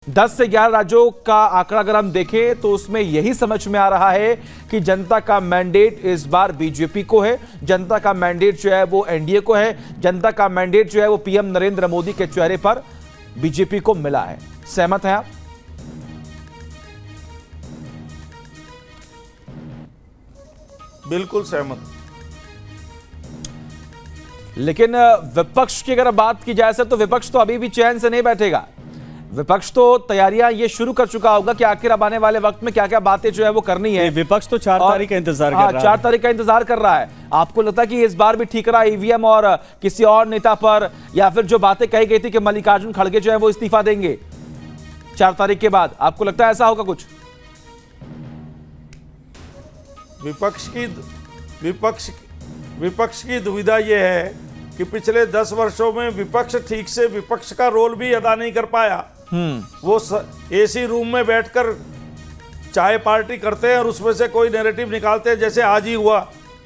10 से 11 राज्यों का आंकड़ा अगर हम देखें तो उसमें यही समझ में आ रहा है कि जनता का मैंडेट इस बार बीजेपी को है, जनता का मैंडेट जो है वो एनडीए को है, जनता का मैंडेट जो है वो पीएम नरेंद्र मोदी के चेहरे पर बीजेपी को मिला है। सहमत हैं आप? बिल्कुल सहमत। लेकिन विपक्ष की अगर बात की जाए सर, तो विपक्ष तो अभी भी चैन से नहीं बैठेगा। विपक्ष तो तैयारियां ये शुरू कर चुका होगा कि आखिर अब आने वाले वक्त में क्या क्या बातें जो है वो करनी है। विपक्ष तो 4 तारीख का इंतजार कर रहा है। 4 तारीख का इंतजार कर रहा है। आपको लगता है कि इस बार भी ठीक रहा ईवीएम और किसी और नेता पर, या फिर जो बातें कही गई थी कि मल्लिकार्जुन खड़गे जो है वो इस्तीफा देंगे 4 तारीख के बाद, आपको लगता है ऐसा होगा कुछ? विपक्ष की दुविधा यह है कि पिछले 10 वर्षों में विपक्ष ठीक से विपक्ष का रोल भी अदा नहीं कर पाया। वो एसी रूम में बैठकर चाय पार्टी करते हैं और उसमें से कोई नैरेटिव निकालते हैं, जैसे आज ही हुआ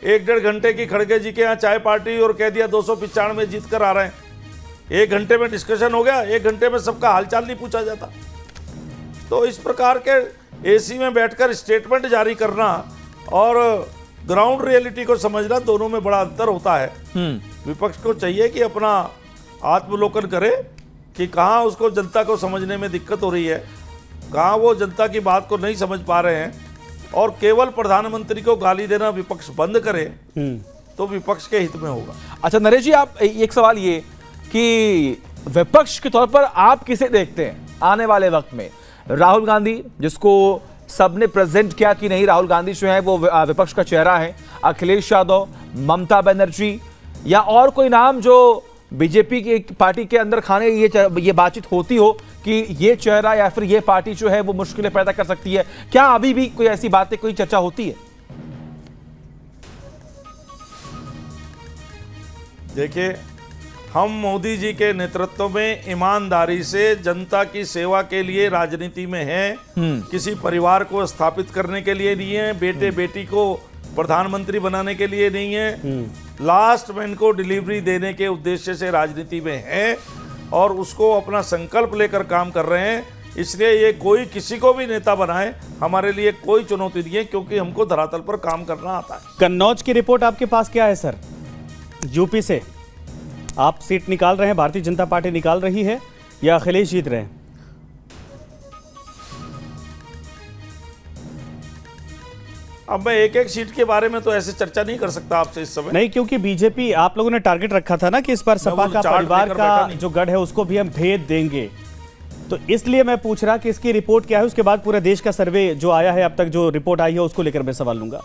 1-1.5 घंटे की खड़गे जी के यहाँ चाय पार्टी और कह दिया 295 जीत कर आ रहे हैं। 1 घंटे में डिस्कशन हो गया, 1 घंटे में सबका हालचाल नहीं पूछा जाता। तो इस प्रकार के एसी में बैठकर स्टेटमेंट जारी करना और ग्राउंड रियलिटी को समझना, दोनों में बड़ा अंतर होता है। विपक्ष को चाहिए कि अपना आत्मलोकन करे कि कहाँ उसको जनता को समझने में दिक्कत हो रही है, कहाँ वो जनता की बात को नहीं समझ पा रहे हैं, और केवल प्रधानमंत्री को गाली देना विपक्ष बंद करे तो विपक्ष के हित में होगा। अच्छा नरेश जी, आप एक सवाल ये कि विपक्ष के तौर पर आप किसे देखते हैं आने वाले वक्त में? राहुल गांधी, जिसको सबने प्रेजेंट किया कि नहीं राहुल गांधी जो है वो विपक्ष का चेहरा है, अखिलेश यादव, ममता बनर्जी, या और कोई नाम जो बीजेपी की पार्टी के अंदर खाने ये बातचीत होती हो कि ये चेहरा या फिर ये पार्टी जो है वो मुश्किलें पैदा कर सकती है? क्या अभी भी कोई ऐसी बातें, कोई चर्चा होती है? देखिए, हम मोदी जी के नेतृत्व में ईमानदारी से जनता की सेवा के लिए राजनीति में हैं। किसी परिवार को स्थापित करने के लिए नहीं है, बेटे बेटी को प्रधानमंत्री बनाने के लिए नहीं है, लास्ट मैन को डिलीवरी देने के उद्देश्य से राजनीति में है और उसको अपना संकल्प लेकर काम कर रहे हैं। इसलिए ये कोई किसी को भी नेता बनाए, हमारे लिए कोई चुनौती नहीं है, क्योंकि हमको धरातल पर काम करना आता है। कन्नौज की रिपोर्ट आपके पास क्या है सर? यूपी से आप सीट निकाल रहे हैं, भारतीय जनता पार्टी निकाल रही है या अखिलेश जीत रहे हैं? अब मैं एक सीट के बारे में तो ऐसे चर्चा नहीं कर सकता आपसे इस समय। नहीं, क्योंकि बीजेपी, आप लोगों ने टारगेट रखा था ना कि इस बार सपा का परिवार का जो गढ़ है उसको भी हम भेद देंगे, तो इसलिए मैं पूछ रहा कि इसकी रिपोर्ट क्या है। उसके बाद पूरे देश का सर्वे जो आया है अब तक, जो रिपोर्ट आई है उसको लेकर मैं सवाल लूंगा।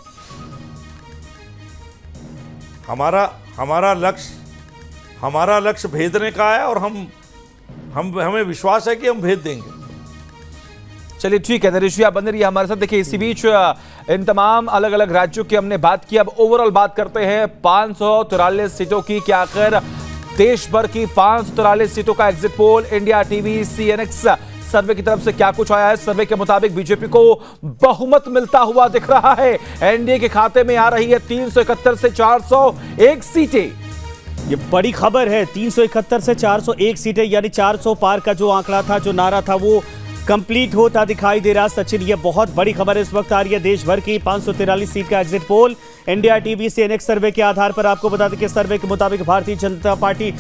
हमारा लक्ष्य भेदने का है और हमें विश्वास है कि हम भेद देंगे। चलिए ठीक है नरेश जी, आप बने रहिए हमारे साथ। देखिए, इसी बीच इन तमाम अलग अलग राज्यों की हमने बात की, अब ओवरऑल बात करते हैं 543 सीटों की। क्या आखिर देश भर की 543 सीटों का exit poll India TV CNX survey की तरफ से क्या कुछ आया है? सर्वे के मुताबिक बीजेपी को बहुमत मिलता हुआ दिख रहा है। एनडीए के खाते में आ रही है 371 से 401 सीटें। ये बड़ी खबर है, 371 से 401 सीटें, यानी 400 पार का जो आंकड़ा था, जो नारा था, वो कंप्लीट होता दिखाई दे रहा। सचिन, ये बहुत बड़ी खबर इस वक्त आ रही है। देश भर की 543 सीट का exit poll India TV CNX survey के आधार पर आपको बता दें कि सर्वे के मुताबिक भारतीय जनता पार्टी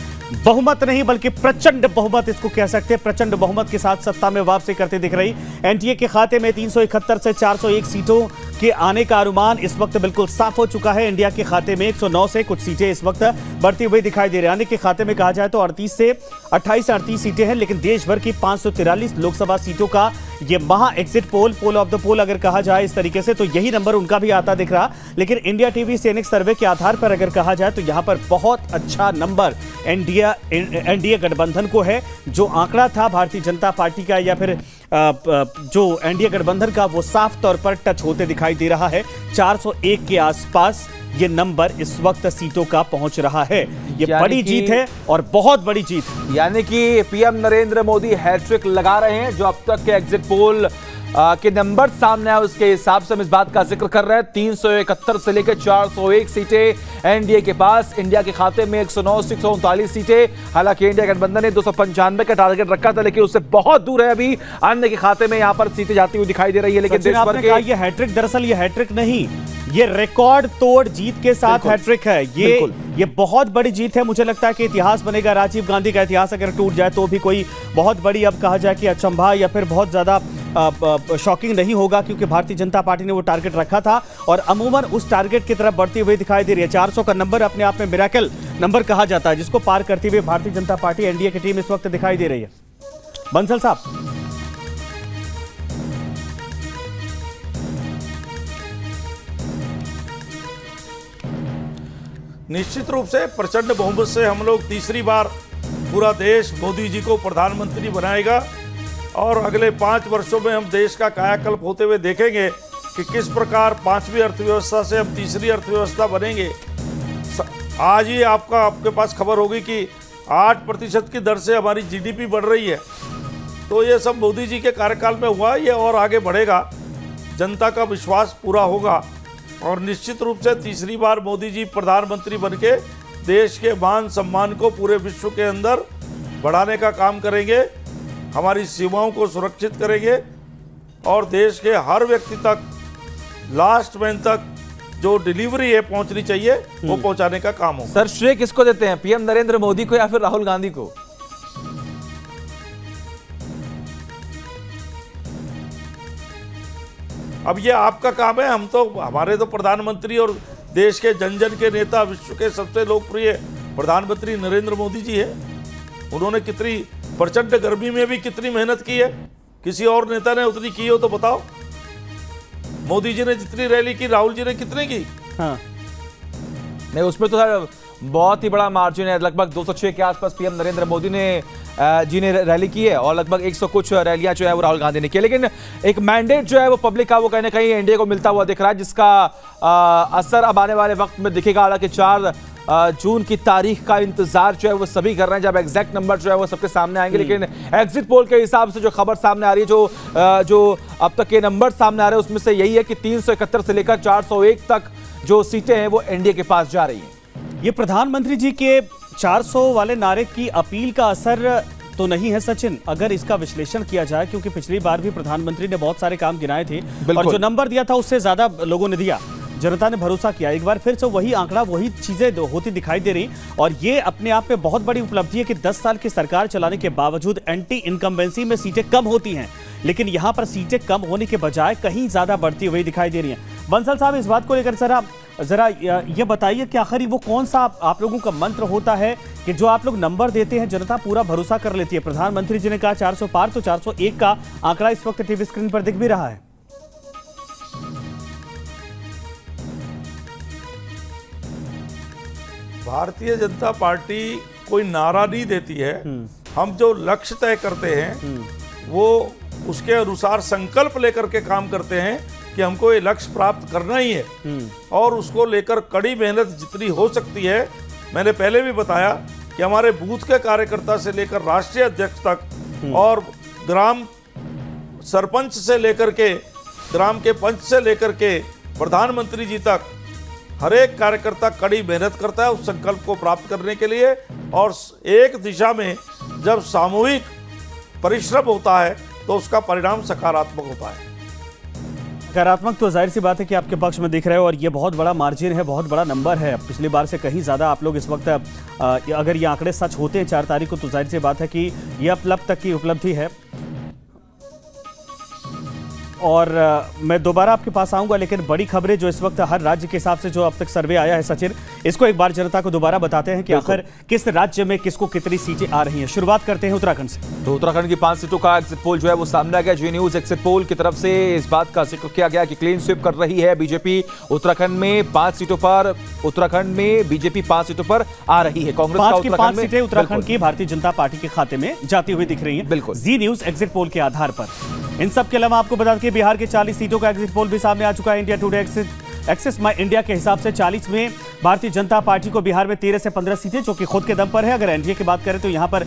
बहुमत नहीं बल्कि प्रचंड बहुमत, इसको कह सकते हैं, प्रचंड बहुमत के साथ सत्ता में वापसी करती दिख रही। एनडीए के खाते में 371 से 401 सीटों के आने का अनुमान इस वक्त बिल्कुल साफ हो चुका है। इंडिया के खाते में 109 से कुछ सीटें इस वक्त बढ़ती हुई दिखाई दे रही है। आने के खाते में कहा जाए तो 28 से 38 सीटें हैं, लेकिन देश भर की 543 लोकसभा सीटों का ये महा exit poll, poll of the poll अगर कहा जाए इस तरीके से, तो यही नंबर उनका भी आता दिख रहा। लेकिन इंडिया टीवी सीएनएक्स सर्वे के आधार पर अगर कहा जाए तो यहां पर बहुत अच्छा नंबर एनडीए गठबंधन को है। जो आंकड़ा था भारतीय जनता पार्टी का या फिर जो एनडीए गठबंधन का, वो साफ तौर पर टच होते दिखाई दे रहा है। 401 के आसपास ये नंबर इस वक्त सीटों का पहुंच रहा है। ये बड़ी जीत है और बहुत बड़ी जीत, यानी कि पीएम नरेंद्र मोदी हैट्रिक लगा रहे हैं। जो अब तक के एग्जिट पोल के नंबर सामने आए उसके हिसाब से हम इस बात का जिक्र कर रहे हैं। 371 से लेकर 401 सीटें एनडीए के पास, इंडिया के खाते में 109 से 139 सीटें। हालांकि इंडिया गठबंधन ने 295 का टारगेट रखा था, लेकिन उससे बहुत दूर है अभी। अन्य के खाते में यहां पर सीटें जाती हुई दिखाई दे रही है। लेकिन देश भर के ये हैट्रिक, दरअसल ये हैट्रिक नहीं, ये रिकॉर्ड तोड़ जीत के साथ हैट्रिक है। ये बहुत बड़ी जीत है। मुझे लगता है कि इतिहास बनेगा। राजीव गांधी का इतिहास अगर टूट जाए तो भी कोई बहुत बड़ी, अब कहा जाए कि अचंभा या फिर बहुत ज्यादा शॉकिंग नहीं होगा, क्योंकि भारतीय जनता पार्टी ने वो टारगेट रखा था और अमूमन उस टारगेट की तरफ बढ़ती हुई दिखाई दे रही है। 400 का नंबर अपने आप में मिरेकल नंबर कहा जाता है, जिसको पार करते हुए भारतीय जनता पार्टी, एनडीए की टीम इस वक्त दिखाई दे रही है। बंसल साहब, निश्चित रूप से प्रचंड बहुमत से हम लोग तीसरी बार पूरा देश मोदी जी को प्रधानमंत्री बनाएगा और अगले 5 वर्षों में हम देश का कायाकल्प होते हुए देखेंगे कि किस प्रकार 5वीं अर्थव्यवस्था से हम तीसरी अर्थव्यवस्था बनेंगे। आज ही आपके पास खबर होगी कि 8% की दर से हमारी जीडीपी बढ़ रही है। तो ये सब मोदी जी के कार्यकाल में हुआ, ये और आगे बढ़ेगा। जनता का विश्वास पूरा होगा और निश्चित रूप से तीसरी बार मोदी जी प्रधानमंत्री बनके देश के मान सम्मान को पूरे विश्व के अंदर बढ़ाने का काम करेंगे, हमारी सीमाओं को सुरक्षित करेंगे और देश के हर व्यक्ति तक, लास्ट मैन तक जो डिलीवरी है पहुंचनी चाहिए वो पहुंचाने का काम हो। सर, श्रेय किसको देते हैं, पीएम नरेंद्र मोदी को या फिर राहुल गांधी को? अब ये आपका काम है। हमारे तो प्रधानमंत्री और देश के जन जन के नेता, विश्व के सबसे लोकप्रिय प्रधानमंत्री नरेंद्र मोदी जी है। उन्होंने कितनी प्रचंड गर्मी में भी कितनी मेहनत की है, किसी और नेता ने उतनी की हो तो बताओ। मोदी जी ने जितनी रैली की, राहुल जी ने कितनी की? हाँ। नहीं, उसमें तो सर बहुत ही बड़ा मार्जिन है। लगभग 206 के आसपास पीएम नरेंद्र मोदी ने रैली की है और लगभग 100 कुछ रैलियां जो है वो राहुल गांधी ने की। लेकिन एक मैंडेट जो है वो पब्लिक का वो कहीं ना कहीं एनडीए को मिलता हुआ दिख रहा है, जिसका असर अब आने वाले वक्त में दिखेगा। हालांकि 4 जून की तारीख का इंतजार जो है वो सभी कर रहे हैं, जब एग्जैक्ट नंबर जो है वो सबके सामने आएंगे। लेकिन एग्जिट पोल के हिसाब से जो खबर सामने आ रही है, जो अब तक के नंबर सामने आ रहे हैं, उसमें से यही है कि 371 से लेकर 401 तक जो सीटें हैं वो एनडीए के पास जा रही हैं। ये प्रधानमंत्री जी के 400 वाले नारे की अपील का असर तो नहीं है सचिन, अगर इसका विश्लेषण किया जाए, क्योंकि पिछली बार भी प्रधानमंत्री ने बहुत सारे काम गिनाए थे और जो नंबर दिया था उससे ज्यादा लोगों ने दिया, जनता ने भरोसा किया। एक बार फिर से वही आंकड़ा, वही चीजें होती दिखाई दे रही और ये अपने आप में बहुत बड़ी उपलब्धि है कि 10 साल की सरकार चलाने के बावजूद एंटी इनकम्बेंसी में सीटें कम होती हैं, लेकिन यहां पर सीटें कम होने के बजाय कहीं ज्यादा बढ़ती हुई दिखाई दे रही हैं। बंसल साहब, इस बात को लेकर जरा ये बताइए कि आखिर वो कौन सा आप लोगों का मंत्र होता है कि जो आप लोग नंबर देते हैं जनता पूरा भरोसा कर लेती है? प्रधानमंत्री जी ने कहा 400 पार, तो 401 का आंकड़ा इस वक्त टीवी स्क्रीन पर दिख भी रहा है। भारतीय जनता पार्टी कोई नारा नहीं देती है। हम जो लक्ष्य तय करते हैं वो उसके अनुसार संकल्प लेकर के काम करते हैं कि हमको ये लक्ष्य प्राप्त करना ही है और उसको लेकर कड़ी मेहनत जितनी हो सकती है। मैंने पहले भी बताया कि हमारे बूथ के कार्यकर्ता से लेकर राष्ट्रीय अध्यक्ष तक और ग्राम सरपंच से लेकर के ग्राम के पंच से लेकर के प्रधानमंत्री जी तक हर एक कार्यकर्ता कड़ी मेहनत करता है उस संकल्प को प्राप्त करने के लिए। और एक दिशा में जब सामूहिक परिश्रम होता है तो उसका परिणाम सकारात्मक होता है। सकारात्मक तो जाहिर सी बात है कि आपके पक्ष में दिख रहे हो और ये बहुत बड़ा मार्जिन है, बहुत बड़ा नंबर है। पिछली बार से कहीं ज़्यादा आप लोग इस वक्त, अगर ये आंकड़े सच होते हैं 4 तारीख को, तो जाहिर सी बात है कि ये अब तक की उपलब्धि है। और मैं दोबारा आपके पास आऊंगा, लेकिन बड़ी खबरें जो इस वक्त हर राज्य के हिसाब से जो अब तक सर्वे आया है सचिन, इसको एक बार जनता को दोबारा बताते हैं कि आखिर किस राज्य में किसको कितनी सीटें आ रही हैं। शुरुआत करते हैं उत्तराखंड से। तो उत्तराखंड की 5 सीटों का एग्जिट पोल जो है वो सामने आ गया। जी न्यूज एग्जिट पोल की तरफ से इस बात का जिक्र किया गया कि क्लीन स्वीप कर रही है बीजेपी उत्तराखंड में 5 सीटों पर। उत्तराखंड में बीजेपी 5 सीटों पर आ रही है। कांग्रेस का 5 सीटें उत्तराखंड की भारतीय जनता पार्टी के खाते में जाती हुई दिख रही है, बिल्कुल जी न्यूज एग्जिट पोल के आधार पर। इन सब के अलावा आपको बता दें कि बिहार के 40 सीटों का एग्जिट पोल भी सामने आ चुका है। इंडिया टुडे एक्सिस माई इंडिया के हिसाब से 40 में भारतीय जनता पार्टी को बिहार में 13 से 15 सीटें, जो कि खुद के दम पर है। अगर एनडीए की बात करें तो यहाँ पर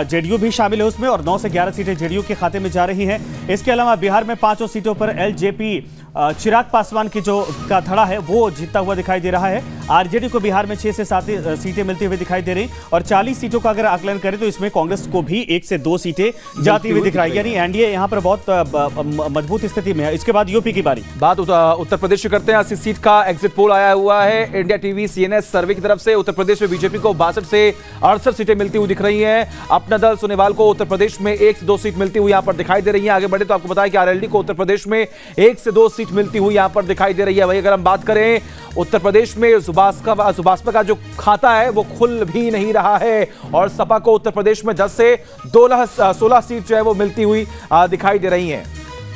जेडीयू भी शामिल है उसमें, और 9 से 11 सीटें जेडीयू के खाते में जा रही हैं। इसके अलावा बिहार में 5 सीटों पर एलजेपी चिराग पासवान की जो का धड़ा है वो जीतता हुआ दिखाई दे रहा है। आरजेडी को बिहार में 6 से 7 सीटें मिलती हुई दिखाई दे रही, और 40 सीटों का अगर आकलन करें तो इसमें कांग्रेस को भी 1 से 2 सीटें जाती हुई दिख रही है। यानी एनडीए यहाँ पर बहुत मजबूत स्थिति में है। इसके बाद यूपी की बारी, बात उत्तर प्रदेश की करते हैं। 80 सीट का एग्जिट पोल आया हुआ है इंडिया टीवी सीएनएस सर्वे की तरफ से। उत्तर प्रदेश में बीजेपी को 62 से 68 सीटें मिलती हुई दिख रही हैं। अपना दल सोनेवाल को उत्तर प्रदेश में 1 से 2 सीट मिलती हुई यहाँ पर दिखाई दे रही है। आगे बढ़े तो आपको बताया कि आरएलडी को उत्तर प्रदेश में 1 से 2 सीट मिलती हुई यहाँ पर दिखाई दे रही है। वही अगर हम बात करें उत्तर प्रदेश में सुभाषपा का जो खाता है वो खुल भी नहीं रहा है, और सपा को उत्तर प्रदेश में 10 से 16 सीट जो है वो मिलती हुई दिखाई दे रही हैं।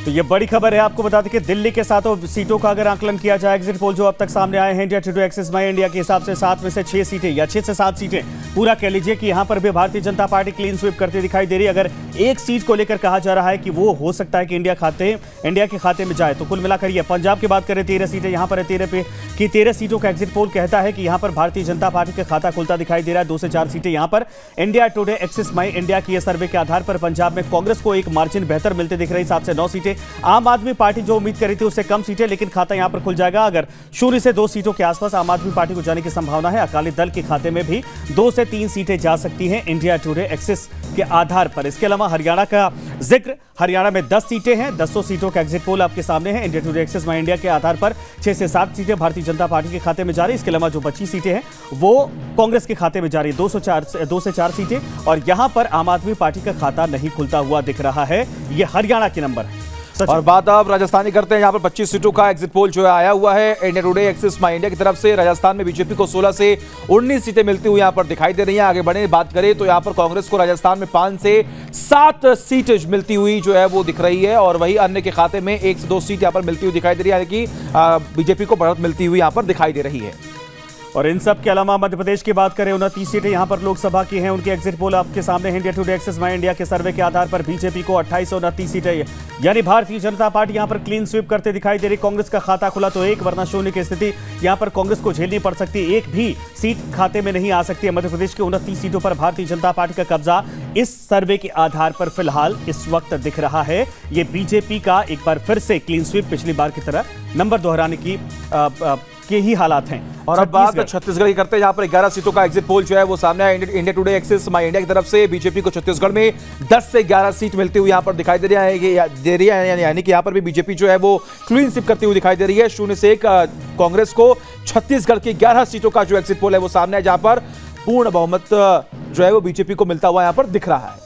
तो ये बड़ी खबर है। आपको बता दें कि दिल्ली के 7 सीटों का अगर आकलन किया जाए, एग्जिट पोल जो अब तक सामने आए हैं इंडिया टुडे एक्सिस माई इंडिया के हिसाब से 7 में से 6 सीटें या 6 से 7 सीटें, पूरा कह लीजिए कि यहां पर भी Bharatiya Janata party clean sweep करती दिखाई दे रही है। अगर एक सीट को लेकर कहा जा रहा है कि वो हो सकता है कि इंडिया के खाते में जाए, तो कुल मिलाकर ये पंजाब की बात करें 13 सीटें यहां पर 13 सीटों का एग्जिट पोल कहता है कि यहां पर भारतीय जनता पार्टी का खाता खुलता दिखाई दे रहा है। 2 से 4 सीटें यहां पर इंडिया टुडे एक्सिस माई इंडिया की सर्वे के आधार पर पंजाब में कांग्रेस को एक मार्जिन बेहतर मिलते दिख रही, 7 से 9 सीटें। आम आदमी पार्टी जो उम्मीद करी थी उससे कम सीटें, लेकिन खाता यहां पर खुल जाएगा। अगर 0 से 2 सीटों के आसपास आम आदमी पार्टी को जाने की संभावना है। अकाली दल के खाते में भी 2 से 3 सीटें जा सकती हैं इंडिया टुडे एक्सिस के आधार पर। इसके अलावा हरियाणा का जिक्र, हरियाणा में 10 सीटें हैं। 10 सीटों का एग्जिट पोल आपके सामने है। इंडिया टुडे एक्सिस माई इंडिया के आधार पर 6 से 7 सीटें भारतीय जनता पार्टी के खाते में जा रही। इसके अलावा जो बची सीटें हैं वो कांग्रेस के खाते में जा रही, 2 से 4 सीटें, और यहां पर आम आदमी पार्टी का खाता नहीं खुलता हुआ दिख रहा है। ये हरियाणा के नंबर है। और बात अब राजस्थान की करते हैं। यहाँ पर 25 सीटों का एग्जिट पोल जो है आया हुआ है इंडिया टुडे एक्सिस माई इंडिया की तरफ से। राजस्थान में बीजेपी को 16 से 19 सीटें मिलती हुई यहाँ पर दिखाई दे रही हैं। आगे बढ़े बात करें तो यहाँ पर कांग्रेस को राजस्थान में 5 से 7 सीटें मिलती हुई जो है वो दिख रही है, और वही अन्य के खाते में 1 से 2 सीट यहाँ पर मिलती हुई दिखाई दे रही है, यानी कि बीजेपी को बढ़त मिलती हुई यहाँ पर दिखाई दे रही है। और इन सब के अलावा मध्य प्रदेश की बात करें, 29 सीटें यहां पर लोकसभा की हैं। उनके एग्जिट पोल आपके सामने इंडिया टुडे एक्सिस माई इंडिया के सर्वे के आधार पर बीजेपी को 28 से 29 सीटें, यानी भारतीय जनता पार्टी यहां पर क्लीन स्वीप करते दिखाई दे रही। कांग्रेस का खाता खुला तो 1 वरना 0 की स्थिति यहां पर कांग्रेस को झेलनी पड़ सकती है। एक भी सीट खाते में नहीं आ सकती है। मध्य प्रदेश की 29 सीटों पर भारतीय जनता पार्टी का कब्जा इस सर्वे के आधार पर फिलहाल इस वक्त दिख रहा है। ये बीजेपी का एक बार फिर से क्लीन स्वीप पिछली बार की तरह नंबर दोहराने की के ही हालात हैं। और अब बात छत्तीसगढ़ की करते हैं, जहां पर 11 सीटों का एग्जिट पोल जो है वो सामने आया इंडिया टुडे एक्सिस माई इंडिया की तरफ से। बीजेपी को छत्तीसगढ़ में 10 से 11 सीट मिलती हुई यहां पर दिखाई दे रही है, यानी कि यहां पर भी बीजेपी जो है वो क्लीन स्वीप करती हुई दिखाई दे रही है। 0 से 1 कांग्रेस को छत्तीसगढ़ की 11 सीटों का जो एग्जिट पोल है वो सामने है, जहां पर पूर्ण बहुमत जो है वो बीजेपी को मिलता हुआ यहां पर दिख रहा है।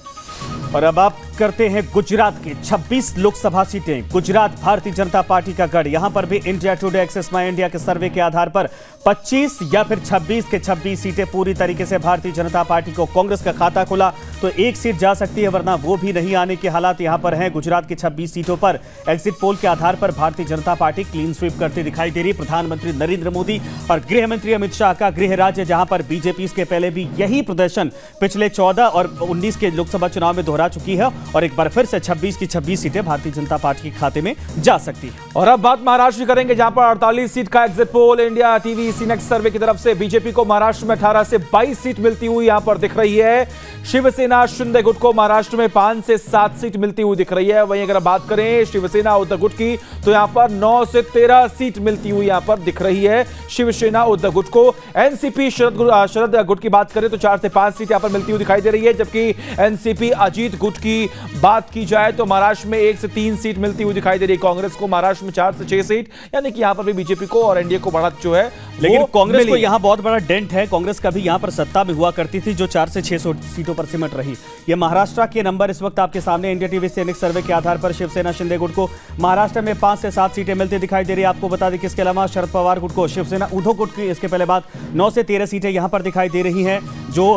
और अब आप करते हैं गुजरात की 26 लोकसभा सीटें। गुजरात भारतीय जनता पार्टी का गढ़, यहां पर भी इंडिया टुडे एक्सिस माई इंडिया के सर्वे के आधार पर 25 या फिर 26 के 26 सीटें पूरी तरीके से भारतीय जनता पार्टी को। कांग्रेस का खाता खुला तो 1 सीट जा सकती है, वरना वो भी नहीं आने के हालात यहां पर हैं। गुजरात की 26 सीटों पर एग्जिट पोल के आधार पर Bharatiya Janata party clean sweep करती दिखाई दे रही। प्रधानमंत्री नरेंद्र मोदी और गृह मंत्री अमित शाह का गृह राज्य, जहां पर बीजेपी इसके पहले भी यही प्रदर्शन पिछले 14 और 19 के लोकसभा चुनाव में दोहरा चुकी है, और एक बार फिर से 26 की 26 सीटें भारतीय जनता पार्टी के खाते में जा सकती है। और अब बात महाराष्ट्र की करेंगे, जहां पर 48 सीट का एग्जिट पोल इंडिया टीवी सीनेक्स सर्वे की तरफ से। बीजेपी को महाराष्ट्र में 18 से 22 सीट मिलती हुई यहां पर दिख रही है। शिवसेना शिंदे गुट को महाराष्ट्र में 5 से 7 सीट मिलती हुई दिख रही है। वहीं अगर बात करें शिवसेना उद्धव गुट की तो यहां पर 9 से 13 सीट मिलती हुई यहां पर दिख रही है शिवसेना उद्धव गुट को। एनसीपी शरद गुट की बात करें तो 4 से 5 सीट यहां पर मिलती हुई दिखाई दे रही है, जबकि एनसीपी अजीत गुट की बात की जाए तो महाराष्ट्र में 1 से 3 सीट मिलती हुई दिखाई दे रही है। कांग्रेस को महाराष्ट्र में 4 से 6 सीट, यानी कि यहां पर भी बीजेपी को और एनडीए को बढ़त जो है, लेकिन कांग्रेस को यहां बहुत बड़ा डेंट है। कांग्रेस कभी यहां पर सत्ता में हुआ करती थी, जो 4 से 6 सीटों पर सिमट रही। ये महाराष्ट्र के नंबर इस वक्त आपके सामने इंडिया टीवी सीनेक्स सर्वे के आधार पर शिवसेना शिंदे गुट को महाराष्ट्र में 5 से 7 सीटें मिलती दिखाई दे रही है। आपको बता दें कि इसके अलावा शरद पवार गुट को, शिवसेना उद्धव गुट की इसके पहले बात 9 से 13 सीटें यहां पर दिखाई दे रही हैं जो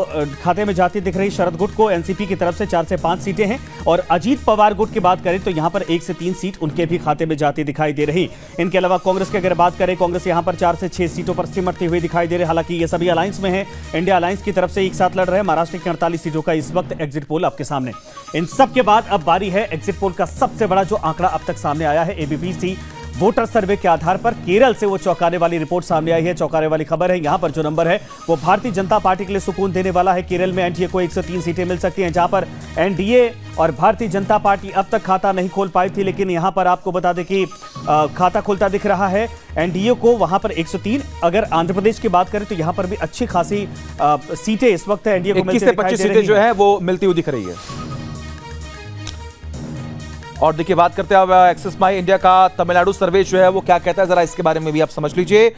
खाते में जाती दिख रही। शरद गुट को एनसीपी की तरफ से 4 से 5 सीटें हैं, और अजीत पवार गुट की बात करें तो यहां पर 1 से 3 सीट उनके भी खाते में जाती दिखाई दे रही। इनके अलावा कांग्रेस की अगर बात करें, कांग्रेस यहां पर 4 से 6 सीटों पर सिमटती हुई दिखाई दे रही। हालांकि ये सभी अलायंस में है, इंडिया अलायंस की तरफ से एक साथ लड़ रहे हैं। महाराष्ट्र की 48 सीटों का इस वक्त एग्जिट पोल आपके सामने। इन सब के बाद अब बारी है एग्जिट पोल का सबसे बड़ा जो आंकड़ा अब तक सामने आया है, एबीपी वोटर सर्वे के आधार पर केरल से वो चौंकाने वाली रिपोर्ट सामने आई है, चौंकाने वाली खबर है। यहां पर जो नंबर है वो भारतीय जनता पार्टी के लिए सुकून देने वाला है। केरल में एनडीए को 103 सीटें मिल सकती हैं, जहां पर एनडीए और भारतीय जनता पार्टी अब तक खाता नहीं खोल पाई थी, लेकिन यहां पर आपको बता दें कि खाता खुलता दिख रहा है एनडीए को वहां पर 103। अगर आंध्र प्रदेश की बात करें तो यहां पर भी अच्छी खासी सीटें इस वक्त एनडीए को 21 से 25 सीटें जो है वो मिलती हुई दिख रही है। और देखिए बात करते हैं अब एक्सिस माई इंडिया का तमिलनाडु सर्वे जो है वो क्या कहता है, जरा इसके बारे में भी आप समझ लीजिए।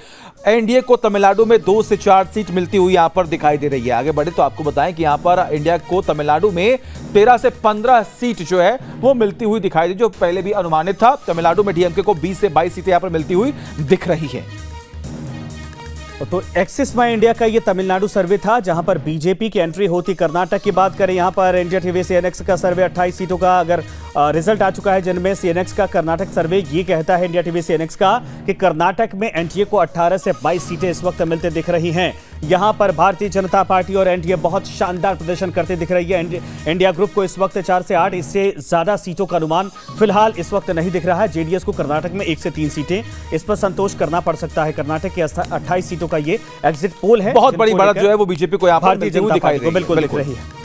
एनडीए को तमिलनाडु में 2 से 4 सीट मिलती हुई यहां पर दिखाई दे रही है। आगे बढ़े तो आपको बताएं कि यहां पर इंडिया को तमिलनाडु में 13 से 15 सीट जो है वो मिलती हुई दिखाई दी, जो पहले भी अनुमानित था। तमिलनाडु में डीएमके को 20 से 22 सीटें यहां पर मिलती हुई दिख रही है। तो एक्सिस माई इंडिया का ये तमिलनाडु सर्वे था, जहां पर बीजेपी की एंट्री होती। कर्नाटक की बात करें, यहां पर इंडिया टीवी सीएनएक्स का सर्वे 28 सीटों का अगर रिजल्ट आ चुका है, जिनमें सीएनएक्स का कर्नाटक सर्वे ये कहता है, इंडिया टीवी सीएनएक्स का, कि कर्नाटक में एनडीए को 18 से 22 सीटें इस वक्त मिलते दिख रही हैं। यहां पर भारतीय जनता पार्टी और एनडीए बहुत शानदार प्रदर्शन करते दिख रही है। इंडिया ग्रुप को इस वक्त 4 से 8, इससे ज्यादा सीटों का अनुमान फिलहाल इस वक्त नहीं दिख रहा है। जेडीएस को कर्नाटक में 1 से 3 सीटें, इस पर संतोष करना पड़ सकता है। कर्नाटक के 28 सीटों का ये एग्जिट पोल है। बहुत बड़ी बढ़त जो है वो बीजेपी को यहां पर भारतीय जनता पार्टी को बिल्कुल दिख रही है।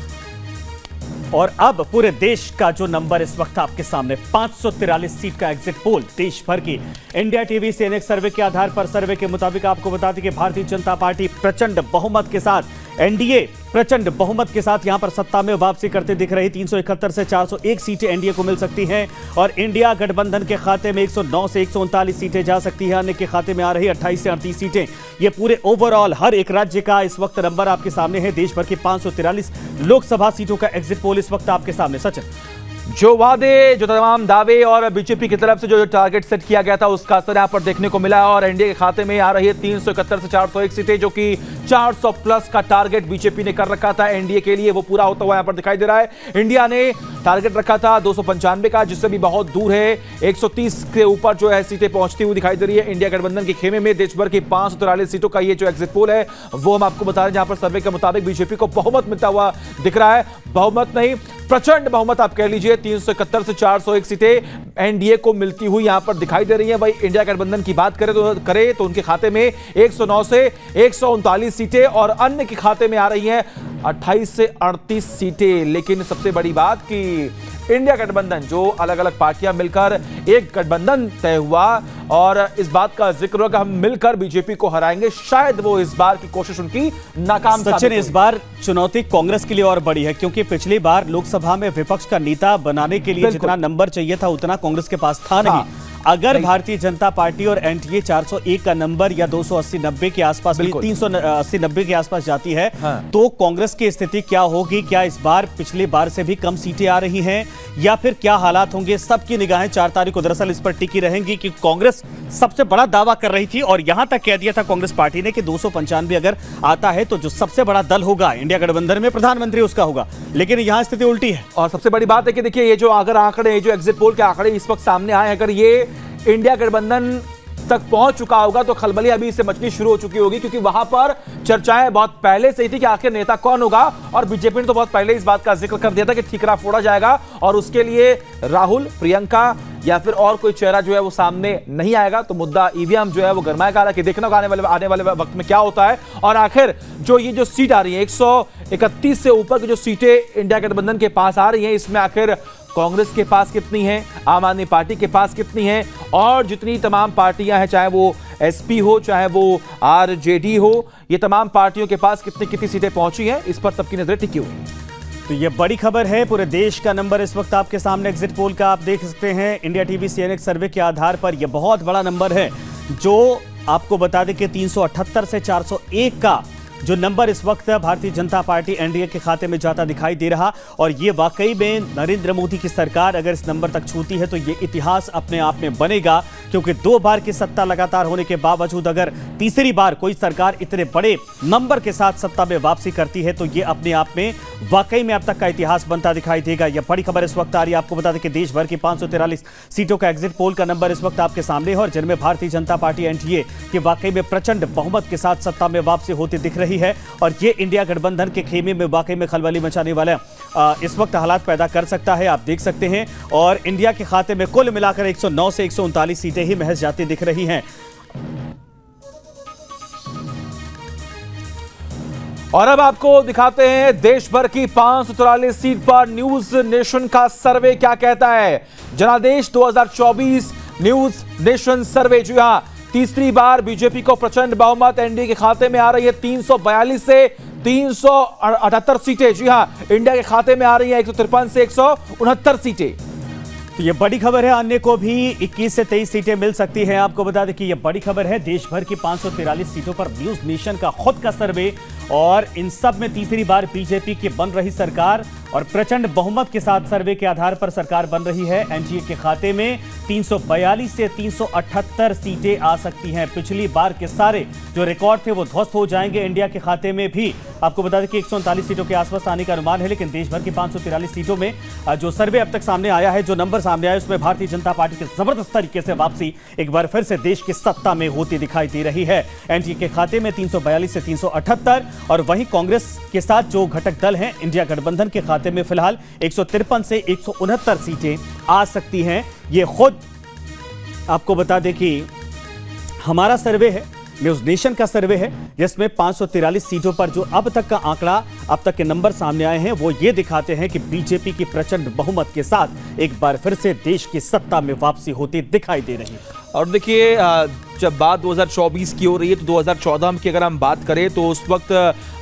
और अब पूरे देश का जो नंबर इस वक्त आपके सामने, 543 सीट का एग्जिट पोल देश भर की इंडिया टीवी सीएनएक्स सर्वे के आधार पर। सर्वे के मुताबिक आपको बता दें कि भारतीय जनता पार्टी प्रचंड बहुमत के साथ, एनडीए प्रचंड बहुमत के साथ यहां पर सत्ता में वापसी करते दिख रही। 371 से 401 सीटें एनडीए को मिल सकती हैं और इंडिया गठबंधन के खाते में 109 से 139 सीटें जा सकती हैं। अन्य के खाते में आ रही 28 से 38 सीटें। ये पूरे ओवरऑल हर एक राज्य का इस वक्त नंबर आपके सामने है। देश भर की 543 लोकसभा सीटों का एग्जिट पोल इस वक्त आपके सामने। सचिन, जो वादे, जो तमाम दावे और बीजेपी की तरफ से जो टारगेट सेट किया गया था उसका असर यहां पर देखने को मिला है और एनडीए के खाते में आ रही है 371 से 401 सीटें, जो कि 400 प्लस का टारगेट बीजेपी ने कर रखा था एनडीए के लिए, वो पूरा होता हुआ यहां पर दिखाई दे रहा है। इंडिया ने टारगेट रखा था 295 का, जिससे भी बहुत दूर है। 130 के ऊपर जो है सीटें पहुंचती हुई दिखाई दे रही है इंडिया गठबंधन के खेमे में। देश भर की 543 सीटों का ये जो एग्जिट पोल है वो हम आपको बता रहे हैं, जहां पर सर्वे के मुताबिक बीजेपी को बहुमत मिलता हुआ दिख रहा है। बहुमत नहीं, प्रचंड बहुमत आप कह लीजिए। 371 से 401 सीटें एनडीए को मिलती हुई यहां पर दिखाई दे रही हैं। भाई इंडिया गठबंधन की बात करें तो उनके खाते में 109 से 139 सीटें और अन्य के खाते में आ रही हैं 28 से 38 सीटें। लेकिन सबसे बड़ी बात कि इंडिया गठबंधन, जो अलग अलग पार्टियां मिलकर एक गठबंधन तय हुआ और इस बात का जिक्र हुआ कि हम मिलकर बीजेपी को हराएंगे, शायद वो इस बार की कोशिश उनकी नाकाम साबित सचिन, इस बार चुनौती कांग्रेस के लिए और बड़ी है, क्योंकि पिछली बार लोकसभा में विपक्ष का नेता बनाने के लिए जितना नंबर चाहिए था उतना कांग्रेस के पास था नहीं। अगर भारतीय जनता पार्टी और एनडीए 401 का नंबर या 280-90 के आसपास, 380-90 के आसपास जाती है, तो कांग्रेस की स्थिति क्या होगी? क्या इस बार पिछली बार से भी कम सीटें आ रही हैं या फिर क्या हालात होंगे? सबकी निगाहें 4 तारीख को दरअसल इस पर टिकी रहेंगी कि कांग्रेस सबसे बड़ा दावा कर रही थी और यहां तक कह दिया था कांग्रेस पार्टी ने कि 295 अगर आता है तो जो सबसे बड़ा दल होगा इंडिया गठबंधन में, प्रधानमंत्री उसका होगा। लेकिन यहां स्थिति उल्टी है। और सबसे बड़ी बात है कि देखिए, ये जो अगर आंकड़े, जो एग्जिट पोल के आंकड़े इस वक्त सामने आए, अगर ये इंडिया गठबंधन तक पहुंच चुका होगा तो खलबली अभी इससे मचनी शुरू हो चुकी होगी, क्योंकि वहां पर चर्चाएं बहुत पहले से ही थी कि आखिर नेता कौन होगा और बीजेपी ने तो बहुत पहले इस बात का जिक्र कर दिया था कि ठीकरा फोड़ा जाएगा और उसके लिए राहुल, प्रियंका या फिर और कोई चेहरा जो है वो सामने नहीं आएगा। तो मुद्दा ईवीएम जो है वो गरमाएगा, हालांकि देखना आने वाले वक्त में क्या होता है। और आखिर जो ये जो सीट आ रही है 131 से ऊपर की जो सीटें इंडिया गठबंधन के पास आ रही हैं, इसमें आखिर कांग्रेस के पास कितनी है, आम आदमी पार्टी के पास कितनी है और जितनी तमाम पार्टियां हैं, चाहे वो एसपी हो चाहे वो आरजेडी हो, ये तमाम पार्टियों के पास कितनी सीटें पहुंची हैं, इस पर सबकी नजरें टिकी हुई। तो ये बड़ी खबर है। पूरे देश का नंबर इस वक्त आपके सामने एग्जिट पोल का आप देख सकते हैं। इंडिया टीवी सीएनएक्स सर्वे के आधार पर यह बहुत बड़ा नंबर है, जो आपको बता दें कि 378 से 401 का जो नंबर इस वक्त भारतीय जनता पार्टी एनडीए के खाते में जाता दिखाई दे रहा। और ये वाकई में नरेंद्र मोदी की सरकार अगर इस नंबर तक छूती है तो ये इतिहास अपने आप में बनेगा, क्योंकि 2 बार की सत्ता लगातार होने के बावजूद अगर तीसरी बार कोई सरकार इतने बड़े नंबर के साथ सत्ता में वापसी करती है तो ये अपने आप में वाकई में अब तक का इतिहास बनता दिखाई देगा। यह बड़ी खबर इस वक्त आ रही है। आपको बता दें कि देश भर की 543 सीटों का एग्जिट पोल का नंबर इस वक्त आपके सामने है और जिनमें भारतीय जनता पार्टी एनडीए की वाकई में प्रचंड बहुमत के साथ सत्ता में वापसी होती दिख रही है और ये इंडिया गठबंधन के खेमे में वाकई में खलबली मचाने वाला इस वक्त हालात पैदा कर सकता है, आप देख सकते हैं। और इंडिया के खाते में कुल मिलाकर 109 से 139 सीटें सीटें ही महज जाती दिख रही हैं। और अब आपको दिखाते हैं देश भर की 543 सीट पर न्यूज नेशन का सर्वे क्या कहता है। जनादेश 2024 न्यूज नेशन सर्वे। जी हां, तीसरी बार बीजेपी को प्रचंड बहुमत, एनडीए के खाते में आ रही है 342 से 378 सीटें। जी हां, इंडिया के खाते में आ रही है 153 से 169 सीटें। तो ये बड़ी खबर है, अन्य को भी 21 से 23 सीटें मिल सकती हैं। आपको बता दें कि ये बड़ी खबर है, देश भर की 543 सीटों पर न्यूज नेशन का खुद का सर्वे, और इन सब में तीसरी बार बीजेपी की बन रही सरकार और प्रचंड बहुमत के साथ सर्वे के आधार पर सरकार बन रही है। एनडीए के खाते में 342 से 378 सीटें आ सकती हैं। पिछली बार के सारे जो रिकॉर्ड थे वो ध्वस्त हो जाएंगे। इंडिया के खाते में भी आपको बता दें कि 139 सीटों के आसपास आने का अनुमान है, लेकिन देश भर की 543 सीटों में जो सर्वे अब तक सामने आया है, जो नंबर सामने आया, उसमें भारतीय जनता पार्टी की जबरदस्त तरीके से वापसी एक बार फिर से देश की सत्ता में होती दिखाई दे रही है। एनडीए के खाते में 342 से 378, और वहीं कांग्रेस के साथ जो घटक दल हैं इंडिया गठबंधन के खाते में फिलहाल 153 से 169 सीटें आ सकती हैं। ये खुद आपको बता दें कि हमारा सर्वे है, न्यूज नेशन का सर्वे है, जिसमें 543 सीटों पर जो अब तक का आंकड़ा, अब तक के नंबर सामने आए हैं, वो ये दिखाते हैं कि बीजेपी की प्रचंड बहुमत के साथ एक बार फिर से देश की सत्ता में वापसी होती दिखाई दे रही है। और देखिए, जब बात 2024 की हो रही है तो 2014 की अगर हम बात करें तो उस वक्त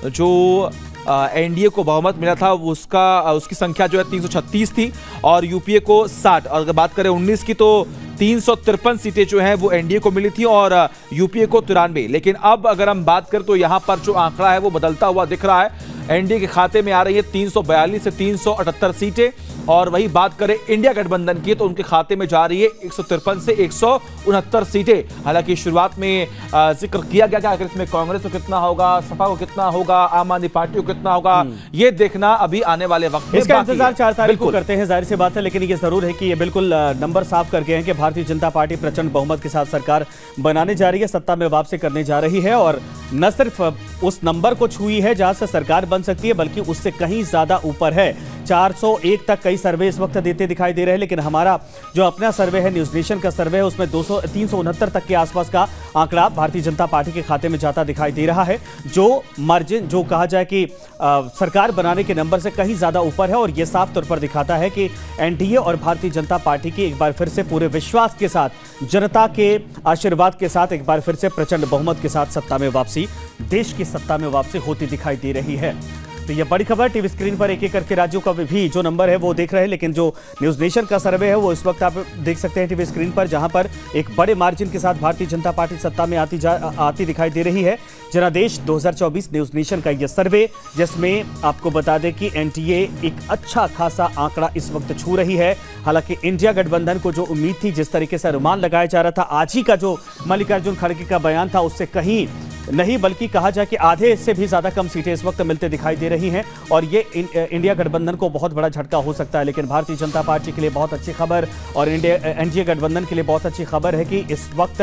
जो एनडीए को बहुमत मिला था उसकी संख्या जो है 336 थी और यूपीए को 60। और अगर बात करें 19 की तो 353 सीटें जो हैं वो एनडीए को मिली थी और यूपीए को 93। लेकिन अब अगर हम बात करें तो यहाँ पर जो आंकड़ा है वो बदलता हुआ दिख रहा है। एनडीए के खाते में आ रही है 342 से 378 सीटें, और वही बात करें इंडिया गठबंधन की तो उनके खाते में जा रही है 153 से 169 सीटें। हालांकि शुरुआत में जिक्र किया गया कि अगर इसमें कांग्रेस को कितना होगा, सपा को कितना होगा, आम आदमी पार्टी को कितना होगा, ये देखना अभी आने वाले वक्त में इसका इंतजार 4 तारीख को करते हैं, जाहिर सी बात है। लेकिन ये जरूर है कि ये बिल्कुल नंबर साफ कर गए हैं कि भारतीय जनता पार्टी प्रचंड बहुमत के साथ सरकार बनाने जा रही है, सत्ता में वापसी करने जा रही है, और न सिर्फ उस नंबर को छुई है जहां से सरकार बन सकती है, बल्कि उससे कहीं ज्यादा ऊपर है। 401 तक कई सर्वे इस वक्त देते दिखाई दे रहे हैं, लेकिन हमारा जो अपना सर्वे है, न्यूज नेशन का सर्वे है, उसमें 369 तक के आसपास का आंकड़ा भारतीय जनता पार्टी के खाते में जाता दिखाई दे रहा है, जो मार्जिन जो कहा जाए कि सरकार बनाने के नंबर से कहीं ज्यादा ऊपर है। और यह साफ तौर पर दिखाता है कि एनडीए और भारतीय जनता पार्टी की एक बार फिर से पूरे विश्वास के साथ, जनता के आशीर्वाद के साथ एक बार फिर से प्रचंड बहुमत के साथ सत्ता में वापसी, देश की सत्ता में वापसी होती दिखाई दे रही है। तो ये बड़ी खबर, टीवी स्क्रीन पर एक एक करके राज्यों का भी जो नंबर है वो देख रहे हैं, लेकिन जो न्यूज नेशन का सर्वे है वो इस वक्त आप देख सकते हैं टीवी स्क्रीन पर, जहां पर एक बड़े मार्जिन के साथ भारतीय जनता पार्टी सत्ता में आती दिखाई दे रही है। जनादेश 2024 न्यूज नेशन का यह सर्वे, जिसमें आपको बता दें कि एनडीए एक अच्छा खासा आंकड़ा इस वक्त छू रही है। हालांकि इंडिया गठबंधन को जो उम्मीद थी, जिस तरीके से अनुमान लगाया जा रहा था, आज ही का जो मल्लिकार्जुन खड़गे का बयान था, उससे कहीं नहीं बल्कि कहा जाए कि आधे से भी ज्यादा कम सीटें इस वक्त मिलते दिखाई दे रही हैं, और ये इंडिया गठबंधन को बहुत बड़ा झटका हो सकता है। लेकिन भारतीय जनता पार्टी के लिए बहुत अच्छी खबर और एनडीए गठबंधन के लिए बहुत अच्छी खबर है कि इस वक्त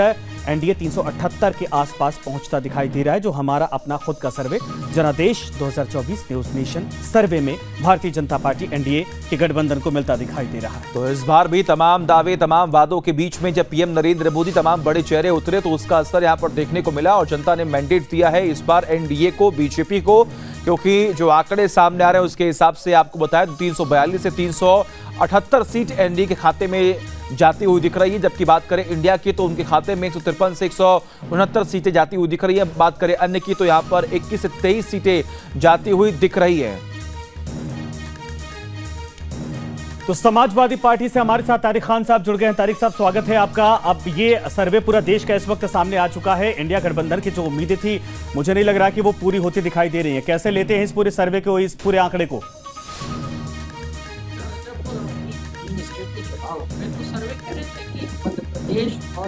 एनडीए 378 के आसपास पहुंचता दिखाई दे रहा है, जो हमारा अपना खुद का सर्वे जनादेश 2024 न्यूज नेशन सर्वे में भारतीय जनता पार्टी एनडीए के गठबंधन को मिलता दिखाई दे रहा है। तो इस बार भी तमाम दावे, तमाम वादों के बीच में जब पीएम नरेंद्र मोदी तमाम बड़े चेहरे उतरे तो उसका असर यहां पर देखने को मिला, और जनता ने मैंडेट दिया है इस बार एनडीए को, बीजेपी को, क्योंकि जो आंकड़े सामने आ रहे हैं उसके हिसाब से आपको बताया 342 से 378 सीट एनडीए के खाते में जाती हुई दिख रही है। जबकि बात करें इंडिया की तो उनके खाते में 153 से 169 सीटें जाती हुई दिख रही है। बात करें अन्य की तो यहां पर 21 से 23 सीटें जाती हुई दिख रही है। तो समाजवादी पार्टी से हमारे साथ तारिक खान साहब जुड़ गए हैं। तारिक साहब, स्वागत है आपका। अब ये सर्वे पूरा देश का इस वक्त सामने आ चुका है। इंडिया गठबंधन की जो उम्मीदें थी, मुझे नहीं लग रहा कि वो पूरी होती दिखाई दे रही है। कैसे लेते हैं इस पूरे सर्वे को, इस पूरे आंकड़े को?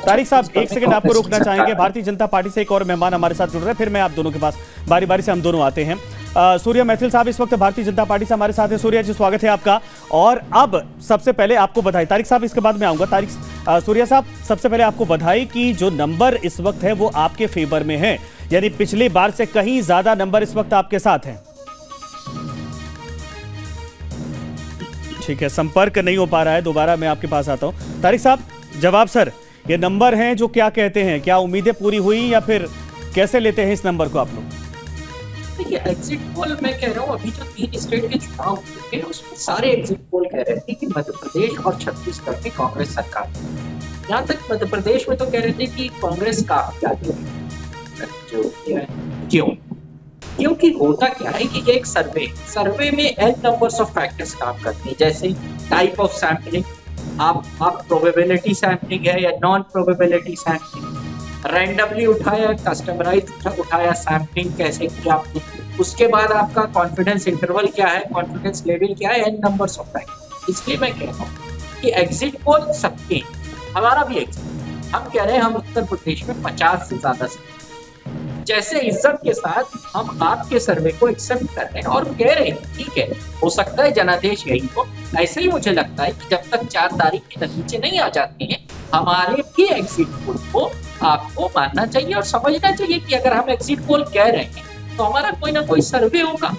तारिक साहब, एक सेकंड आपको रोकना चाहेंगे। भारतीय जनता पार्टी से एक और मेहमान हमारे साथ जुड़ रहे हैं, फिर मैं आप दोनों के पास बारी बारी से हम दोनों आते हैं। सूर्या मैथिल साहब इस वक्त भारतीय जनता पार्टी से हमारे साथ है। सूर्या जी, स्वागत है आपका। और अब सबसे पहले आपको बधाई। तारिक साहब, इसके बाद मैं आऊंगा। सूर्या साहब, सबसे पहले आपको बधाई कि जो नंबर इस वक्त है वो आपके फेवर में है, यानी पिछली बार से कहीं ज्यादा नंबर इस वक्त आपके साथ हैं। ठीक है, संपर्क नहीं हो पा रहा है, दोबारा मैं आपके पास आता हूं। तारिक साहब, जवाब सर, ये नंबर हैं जो क्या कहते हैं, क्या उम्मीदें पूरी हुई या फिर कैसे लेते हैं इस नंबर को आप लोग? देखिए, एग्जिट पोल मैं कह रहा हूँ, अभी जो 3 स्टेट के चुनाव हुए उसमें सारे एग्जिट पोल कह रहे थे कि मध्य प्रदेश और छत्तीसगढ़ में कांग्रेस सरकार, यहाँ तक मध्य प्रदेश में तो कह रहे थे कि कांग्रेस काफी आगे है। क्योंकि होता क्या है कि ये एक सर्वे में n नंबर्स ऑफ फैक्टर्स काम करते हैं, जैसे टाइप ऑफ सैम्पलिंग, आप प्रोबेबिलिटी सैम्पलिंग है या नॉन प्रोबेबिलिटी सैम्पलिंग, रैंडमली उठाया, कस्टमराइज उठाया, सैम्पलिंग कैसे किया आपने, उसके बाद आपका कॉन्फिडेंस इंटरवल क्या है, कॉन्फिडेंस लेवल क्या है, n नंबर्स ऑफ फैक्टर। इसलिए मैं कह रहा हूँ कि एग्जिट पोल सबके, हमारा भी एग्जिट, हम कह रहे हैं हम उत्तर प्रदेश में 50 से ज्यादा जैसे इज्जत के साथ हम आपके सर्वे को एक्सेप्ट कर रहे हैं और कह रहे हैं ठीक है, हो सकता है जनादेश यही हो। ऐसे ही मुझे लगता है कि जब तक 4 तारीख के नतीजे नहीं आ जाते हैं, हमारे भी एग्जिट पोल को आपको मानना चाहिए और समझना चाहिए कि अगर हम एग्जिट पोल कह रहे हैं तो हमारा कोई ना कोई सर्वे होगा।